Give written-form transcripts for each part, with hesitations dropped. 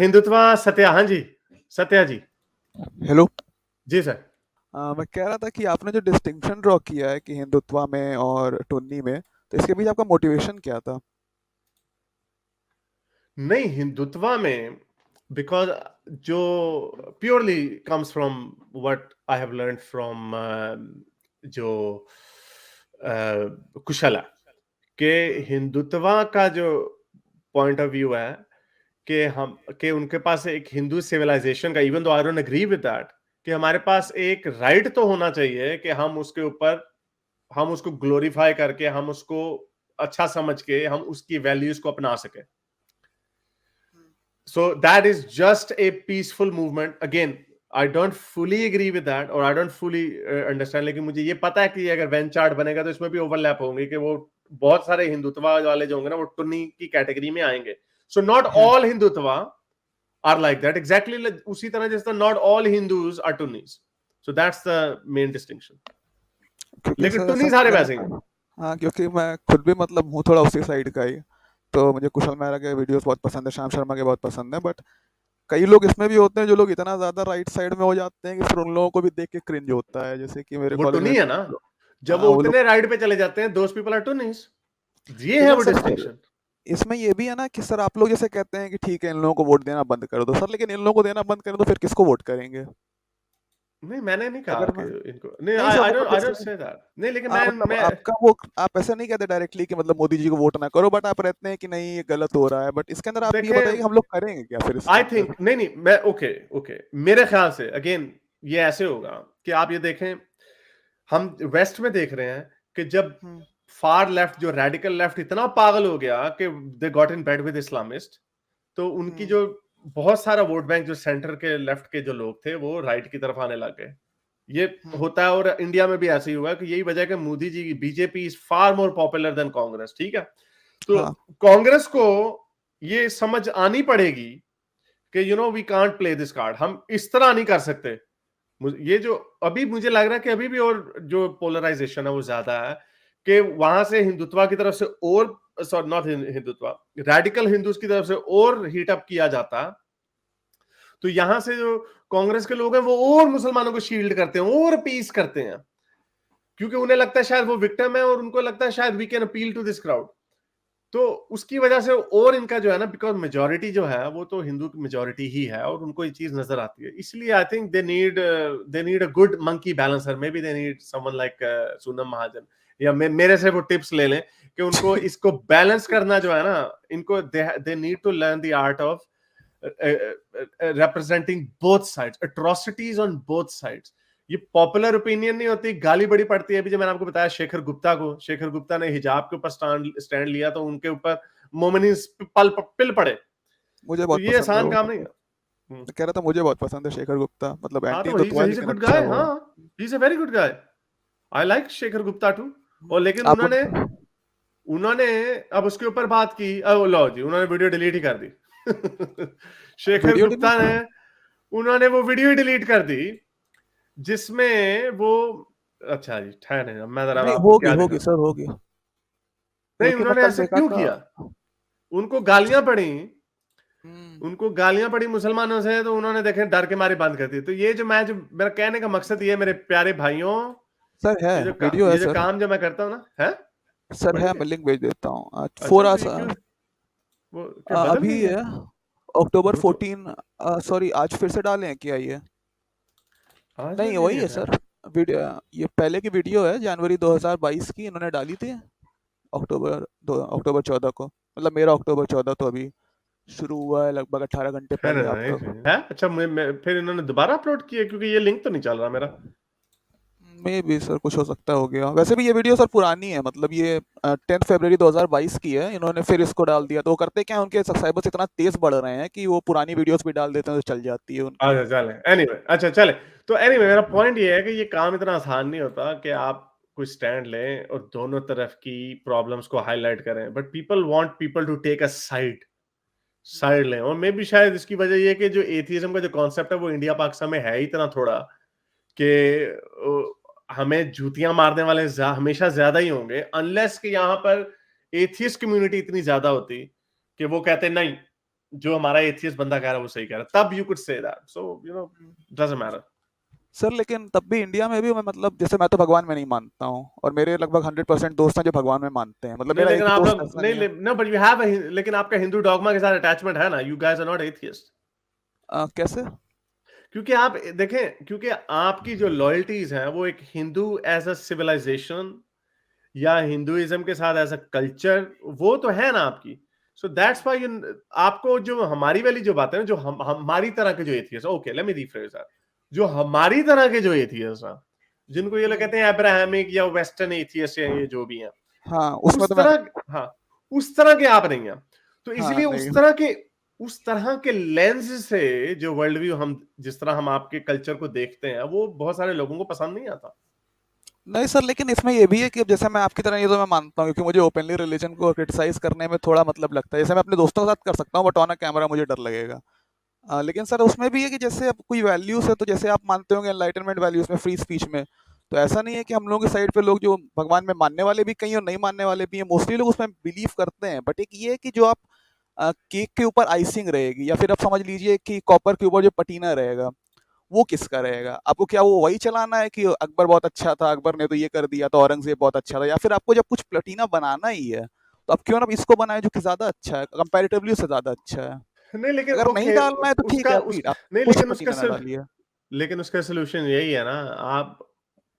हिंदुत्व सत्या, हाँ जी, सत्या जी। हेलो। जी सर। मैं कह रहा था कि आपने जो डिस्टिंक्शन ड्रॉ किया है कि हिंदुत्व में और टुन्नी में, तो इसके पीछे आपका मोटिवेशन क्या था? नहीं, हिंदुत्व में बिकॉज जो purely comes from what I have learn from जो कुशला के हम्म। हिंदुत्व का जो पॉइंट ऑफ व्यू है कि हम कि उनके पास एक हिंदू सिविलाइजेशन का, even though I don't agree with that, कि हमारे पास एक राइट तो होना चाहिए कि हम उसके ऊपर, हम उसको ग्लोरीफाई करके, हम उसको अच्छा समझ के हम उसकी वैल्यूज को अपना सके. So that is just a peaceful movement. Again, I don't fully agree with that or I don't fully understand. लेकिन मुझे ये पता है कि अगर वैन चार्ट बनेगा तो इसमें भी ओवरलैप होंगे कि वो बहुत सारे हिंदुत्व वाले जो होंगे ना वो टुन्नी की कैटेगरी में आएंगे. So not हाँ, all Hindutva are like that. Exactly उसी तरह जिस तरह not all Hindus are Tunnis. So that's the main distinction. क्योंकि लेकिन सर ऐसा टुन्नी सारे क्या वैसे ही है। हैं. हाँ, क्योंकि मैं खुद भी मतलब हूँ थोड़ा उसी साइड का ही। तो मुझे कुशल मेहरा के वीडियोस बहुत पसंद है, श्याम शर्मा के बहुत पसंद है, बट कई लोग इसमें भी होते हैं जो लोग इतना ज़्यादा राइट साइड में हो जाते हैं कि फिर उन लोगों को भी देख के क्रिंज होता है, जैसे कि मेरे वो कॉलेज में टुन्नी है ना. जब हाँ वो वो लोग। उतने राइट पे चले जाते हैं, those people are Tunnis. ये है लेकिन वो सर फिर डिस्टिंक्शन. इसमें ये भी है ना कि सर आप लोग जैसे कहते हैं कि ठीक है इन लोगों को वोट देना बंद कर दो सर, लेकिन इन लोगों को देना बंद करें तो फिर किसको वोट करेंगे? नहीं, मैंने नहीं कहा अगर कि मैं इनको नहीं. नहीं आई सर, आई मतलब डोंट जैसे से दैट. नहीं, लेकिन मैं मतलब मैं आपका वो आप ऐसा नहीं कहते डायरेक्टली कि मतलब मोदी जी को वोट ना करो, बट आप रहते हैं कि नहीं ये गलत हो रहा है, बट इसके अंदर आप ये बताइए देखें. कि हम लोग करेंगे क्या फिर इसके आई अंदर? थिंक नहीं नहीं मैं ओके ओके मेरे ख्याल से अगेन ये ऐसे होगा कि आप ये देखें, हम वेस्ट में देख रहे हैं कि जब हम्म। फार लेफ्ट, जो रेडिकल लेफ्ट इतना पागल हो गया कि they got in bed with Islamist, तो उनकी हम्म। जो बहुत सारा वोट बैंक जो सेंटर के लेफ्ट के जो लोग थे वो राइट की तरफ आने लग गए. ये हम्म। होता है और इंडिया में भी ऐसे ही हुआ है कि यही वजह है कि मोदी जी की BJP is far more popular than Congress. ठीक है. तो हाँ। कांग्रेस को ये समझ आनी पड़ेगी कि you know we can't play this card. हम इस तरह नहीं कर सकते. ये जो अभी मुझे लग रहा है कि अभी भी और जो पोलराइजेशन है वो ज्यादा है कि वहां से हिंदुत्व की तरफ से और, sorry not Hindutva, radical Hindus की तरफ से और हीट अप किया जाता, तो यहां से जो कांग्रेस के लोग हैं वो और मुसलमानों को शील्ड करते हैं और पीस करते हैं, क्योंकि उन्हें लगता है शायद वो विक्टिम है और उनको लगता है शायद we can appeal to this crowd. तो उसकी वजह से और इनका जो है ना, बिकॉज मेजोरिटी जो है वो तो हिंदू की मेजोरिटी ही है और उनको ये चीज नजर आती है, इसलिए I think they need a good monkey balancer. May be they need someone like Sonam Mahajan, या मेरे से वो टिप्स ले लें कि उनको इसको बैलेंस करना जो है ना, इनको they need to learn the art of representing both sides, atrocities on both sides. ये पॉपुलर ओपिनियन नहीं होती, गाली बड़ी पड़ती है. अभी जो मैंने आपको बताया शेखर गुप्ता को, शेखर गुप्ता ने हिजाब के ऊपर स्टैंड लिया तो उनके ऊपर मोमिनीन पिल पड़े. मुझे तो बहुत ये पसंद है आसान वो, काम नहीं है. मतलब मैं कह रहा था मुझे बहुत पसंद है शेखर गुप्ता, मतलब हाँ, एंटी तो तो ही है इज अ लेकिन गुड अच्छा गाय. वो है। हाँ, he is a very good guy. I like Shekhar Gupta too. और लेकिन आप उन्होंने उनका उन्होंने अब उसके ऊपर बात की, लो जी, उन्होंने वीडियो डिलीट ही कर दी. Shekhar video Gupta delete? ने, उन्होंने वो वीडियो डिलीट कर दी जिसमें वो, अच्छा जी ठहरे मैं जरा नहीं, आपको होगी क्या होगी दिखा. सर, होगी। नहीं, क्योंकि मैं उन्होंने कल ऐसा देखा क्यों था। किया. उनको गालियां पड़ी, हम्म। उनको गालियां पड़ी मुसलमानों से, तो उन्होंने देखे डर के मारे बंद कर दी. तो ये जो मेरा कहने का मकसद ये, मेरे प्यारे भाइयों, सर है, वीडियो है ये जो सर। काम जो मैं करता हूँ ना है. सर है, बढ़िया. मैं लिंक भेज देता हूँ। अच्छा, फोर तो आवर्स ये क्यों, वो क्या बदल अभी गई है. है, अक्टूबर वो तो 14। सॉरी, आज फिर से डालें क्या ये? आज नहीं, वाली वही नहीं है है. सर। वीडियो ये पहले की वीडियो है, जनवरी 2022 की इन्होंने डाली थी। अक्टूबर 14 को, मतलब मेरा अक्टूबर 14 तो अभी शुरू हुआ है लगभग 18 घंटे है पहले आपका। है. अच्छा, फिर इन्होंने दोबारा अपलोड किया क्योंकि ये लिंक तो नहीं चल रहा मेरा. मे भी सर कुछ हो सकता हो गया, वैसे भी ये वीडियो सर पुरानी है, मतलब ये 10 फरवरी 2022 की है, इन्होंने फिर इसको डाल दिया। तो वो करते क्या है, उनके सब्सक्राइबर्स इतना तेज बढ़ रहे हैं कि वो पुरानी वीडियोस भी डाल देते हैं तो चल जाती है उनकी। अच्छा चले, एनीवे, अच्छा चले. तो एनीवे मेरा पॉइंट ये है कि ये काम इतना आसान नहीं होता कि आप कोई स्टैंड लें और दोनों तरफ की प्रॉब्लम्स को हाईलाइट करें, but people want people to take a side. Side लें. और मे भी शायद इसकी वजह ये कि जो एथियज्म का जो कॉन्सेप्ट है वो इंडिया पाकिस्तान में है ही इतना थोड़ा कि हमें जूतियां मारने वाले हमेशा ज्यादा ही होंगे, अनलेस कि यहाँ पर एथियस्ट कम्युनिटी इतनी ज्यादा होती कि वो कहते नहीं, जो हमारा एथियस्ट बंदा कह रहा है वो सही कह रहा है, तब you could say that, so you know doesn't matter. Sir लेकिन तब भी इंडिया में भी मैं मतलब जैसे मैं तो भगवान में नहीं मानता हूँ और मेरे लगभग 100% दोस्त हैं जो भगवान में मानते हैं, मतलब नहीं मेरा एक लेकिन भी आप दोस्त लोग ऐसा नहीं नहीं है। नो बट यू हैव, लेकिन आपका हिंदू डॉगमा के साथ अटैचमेंट है ना, you guys are not atheist. कैसे? क्योंकि आप देखें, क्योंकि आपकी जो लॉयल्टीज हैं वो एक हिंदू एज अ सिविलाइजेशन या हिंदुइज्म के साथ एज अ कल्चर, वो तो है ना आपकी। सो दैट्स व्हाई आपको जो हमारी वाली जो बातें हैं, जो हमारी तरह के जो atheist, okay let me rephrase that, जो हमारी तरह के जो एथियस्ट हैं, जिनको ये लोग कहते हैं अब्राहमिक या वेस्टर्न एथियस्ट या ये जो भी हैं, हाँ उसमें उस तो मैं, तरह, हाँ उस तरह के आप नहीं हैं। तो हाँ इसलिए नहीं। उस तरह के लेंस से जो वर्ल्ड व्यू हम, जिस तरह हम आपके कल्चर को देखते हैं, वो बहुत सारे लोगों को पसंद नहीं आता। नहीं सर, लेकिन इसमें ये भी है कि अब जैसे मैं आपकी तरह ये तो मैं मानता हूँ, क्योंकि मुझे ओपनली रिलीजन को क्रिटिसाइज करने में थोड़ा मतलब लगता है, जैसे मैं अपने दोस्तों के साथ कर सकता हूँ बट ऑन कैमरा मुझे डर लगेगा। लेकिन सर उसमें भी है कि जैसे अब कोई वैल्यूज है तो जैसे आप मानते होंगे एनलाइटनमेंट वैल्यूज में, फ्री स्पीच में, तो ऐसा नहीं है कि हम लोगों की साइड पे लोग जो भगवान में मानने वाले भी कहीं और नहीं मानने वाले भी हैं, मोस्टली लोग उसमें बिलीव करते हैं। बट एक ये है कि जो आप केक के ऊपर आइसिंग रहेगी या फिर आप समझ लीजिए कि कॉपर के ऊपर जो पटीना रहेगा, वो किसका रहेगा? आपको क्या वो वही चलाना है कि अकबर बहुत अच्छा था, अकबर ने तो ये कर दिया, तो औरंगजेब बहुत अच्छा था, या फिर आपको जब कुछ प्लेटिना बनाना ही है तो आप क्यों ना इसको बनाए जो कि ज्यादा अच्छा है, कंपैरेटिवली उससे ज्यादा अच्छा है। नहीं लेकिन अगर नहीं ओके, डालना है तो ठीक उसका है, उस आप नहीं कुछ लेकिन पटीना ना डालिए। लेकिन उसका सोल्यूशन यही है ना। आप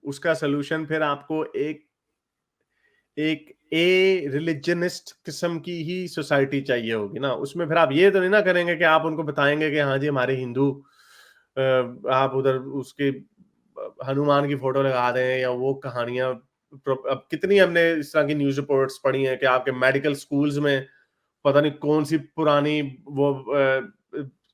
उसका सोल्यूशन फिर आपको एक एक ए रिलीजनिस्ट किस्म की ही सोसाइटी चाहिए होगी ना। उसमें फिर आप ये तो नहीं ना करेंगे कि आप उनको बताएंगे कि हाँ जी हमारे हिंदू, आप उधर उसके हनुमान की फोटो लगा दें या वो कहानियां। अब कितनी हमने इस तरह की न्यूज रिपोर्ट्स पढ़ी हैं कि आपके मेडिकल स्कूल्स में पता नहीं कौन सी पुरानी वो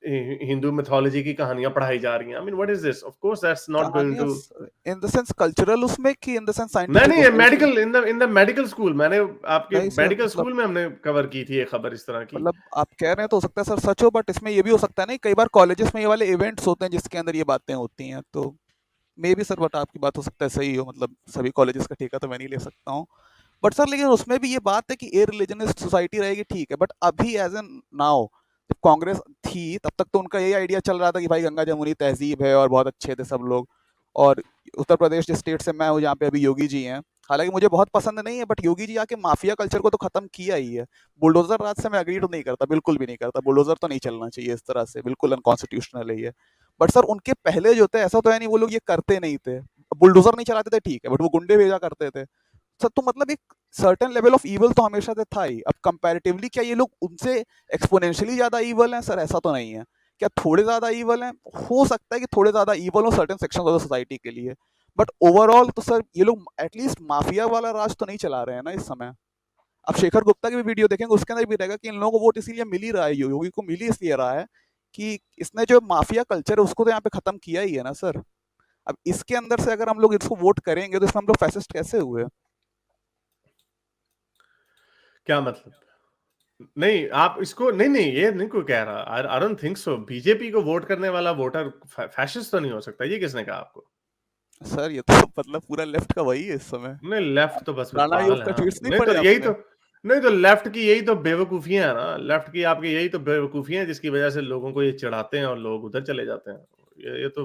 हिंदू मिथोलॉजी की कहानियां पढ़ाई जा रही हैं। I mean what is this? Of course that's not going कहानियां to. In the sense cultural उसमें कि इन द सेंस नहीं साइंटिफिक नहीं, उसमें, जैसे medical, in the medical school, मैंने आपके नहीं सर मेडिकल मतलब, स्कूल में हमने कवर की थी एक खबर इस तरह की। मतलब आप कह रहे हैं तो हो सकता है सर सच हो, बट इसमें ये भी हो सकता है ना, कई बार कॉलेजेस में ये वाले इवेंट्स होते हैं जिसके अंदर ये बातें होती हैं, तो मे भी सर, बट आपकी बात हो सकता है सही हो, मतलब सभी कॉलेजेस का ठेका तो मैं नहीं ले सकता हूँ। बट सर लेकिन उसमें भी ये बात है कि ए रिलीजनिस्ट सोसाइटी रहेगी ठीक है, बट अभी एज एन नाउ, जब कांग्रेस थी तब तक तो उनका यही आइडिया चल रहा था कि भाई गंगा जमुनी तहजीब है और बहुत अच्छे थे सब लोग। और उत्तर प्रदेश जिस स्टेट से मैं हूँ, जहाँ पे अभी योगी जी हैं, हालांकि मुझे बहुत पसंद नहीं है, बट योगी जी आके माफिया कल्चर को तो खत्म किया ही है। बुलडोजर राज से मैं अग्री तो नहीं करता, बिल्कुल भी नहीं करता, बुलडोजर तो नहीं चलना चाहिए इस तरह से, बिल्कुल अनकॉन्स्टिट्यूशनल है ये। बट सर उनके पहले जो थे ऐसा तो है नहीं वो लोग ये करते नहीं थे, बुलडोजर नहीं चलाते थे ठीक है, बट वो गुंडे भेजा करते थे। सर तो मतलब एक सर्टेन लेवल ऑफ ईवल तो हमेशा से था ही। अब कंपैरेटिवली क्या ये लोग उनसे एक्सपोनेंशियली ज्यादा ईवल हैं? सर ऐसा तो नहीं है। क्या थोड़े ज्यादा ईवल हैं? हो सकता है कि थोड़े ज्यादा ईवल हो certain section of the society के लिए, बट ओवरऑल तो सर ये लोग एटलीस्ट माफिया वाला राज तो नहीं चला रहे हैं ना इस समय। अब शेखर गुप्ता की भी वीडियो देखेंगे, उसके अंदर भी रहेगा कि इन लोगों को वोट इसीलिए मिल ही रहा है, योगी को मिल ही इसलिए रहा है कि इसने जो माफिया कल्चर है उसको तो यहाँ पे खत्म किया ही है ना सर। अब इसके अंदर से अगर हम लोग इसको वोट करेंगे तो इसमें हम लोग फैसिस्ट कैसे हुए? क्या मतलब? नहीं आप इसको, नहीं नहीं ये नहीं कोई कह रहा, I don't think so. BJP को वोट करने वाला वोटर फैशिस्ट तो नहीं हो सकता, ये किसने कहा आपको? सर ये तो मतलब पूरा लेफ्ट का वही है इस समय। नहीं लेफ्ट तो बस राणा योग पागल है का ना। ट्वीट्स नहीं नहीं तो पढ़े यही आपने? तो, नहीं तो लेफ्ट की यही तो बेवकूफियां है ना। लेफ्ट की आपकी यही तो बेवकूफियां हैं जिसकी वजह से लोगों को ये चिढ़ाते हैं और लोग उधर चले जाते हैं। ये तो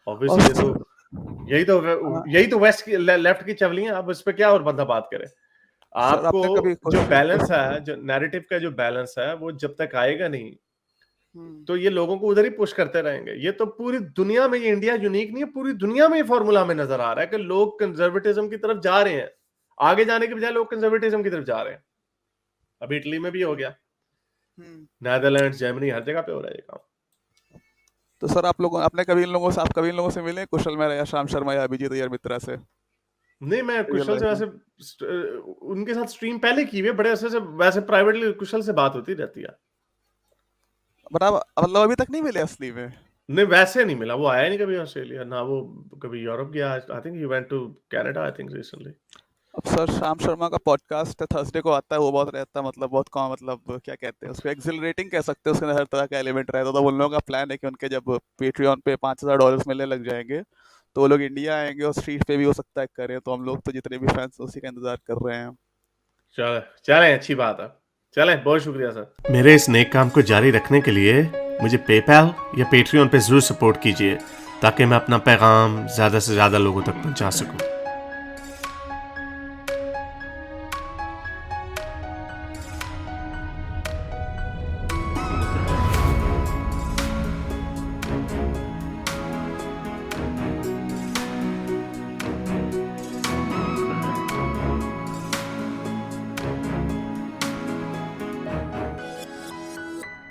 और ऑब्वियसली, ये तो यही तो हाँ, यही तो वेस्ट की लेफ्ट की चवलियां। अब इस पे क्या और बंदा बात करे? सर आपको आपने कभी जो क्वेश्चन बैलेंस क्वेश्चन है, जो नैरेटिव का जो बैलेंस है, वो जब तक आएगा नहीं हम्म, तो ये लोगों को उधर ही पुश करते रहेंगे। ये तो पूरी दुनिया में, ये इंडिया यूनिक नहीं है, पूरी दुनिया में ये फॉर्मूला हमें नजर आ रहा है कि लोग कंजर्वेटिज्म की तरफ जा रहे हैं। आगे जाने के बजाय लोग कंजर्वेटिज्म की तरफ जा रहे हैं। अभी इटली में भी हो गया, हम्म। नेदरलैंड्स, जर्मनी, हर जगह पे हो रहा है ये काम। तो सर आप लोगों आपने कभी इन लोगों से, आप कभी इन लोगों से मिले, कुशल मेहरा या श्याम शर्मा या अभिजीत अय्यर मित्रा से, नहीं मैं रियल कुशल से लाइफ में? वैसे उनके साथ स्ट्रीम पहले की हुई है, बड़े अच्छे से, वैसे प्राइवेटली कुशल से बात होती रहती है। मतलब अभी तक नहीं मिले असली में? नहीं वैसे नहीं मिला, वो आया नहीं कभी ऑस्ट्रेलिया, ना वो कभी यूरोप गया। I think you went to Canada I think recently. अब सर श्याम शर्मा का पॉडकास्ट थर्सडे को आता है, वो बहुत रहता है, मतलब बहुत कम, मतलब क्या कहते हैं उसको, एक्सिलरेटिंग कह सकते हैं, उसके अंदर हर तरह का एलिमेंट रहता है। तो उन लोगों का प्लान है कि उनके जब पेट्रियन पे $5,000 मिलने लग जाएंगे तो वो लोग इंडिया आएंगे और स्ट्रीट पे भी हो सकता है करें, तो हम लोग तो जितने भी फैंस उसी का इंतजार कर रहे हैं। चले चले, अच्छी बात है। चलें, बहुत शुक्रिया सर। मेरे इस नेक काम को जारी रखने के लिए मुझे पेपैल या पेट्रियन पे जरूर सपोर्ट कीजिए ताकि मैं अपना पैगाम ज्यादा से ज्यादा लोगों तक पहुंचा सकूं।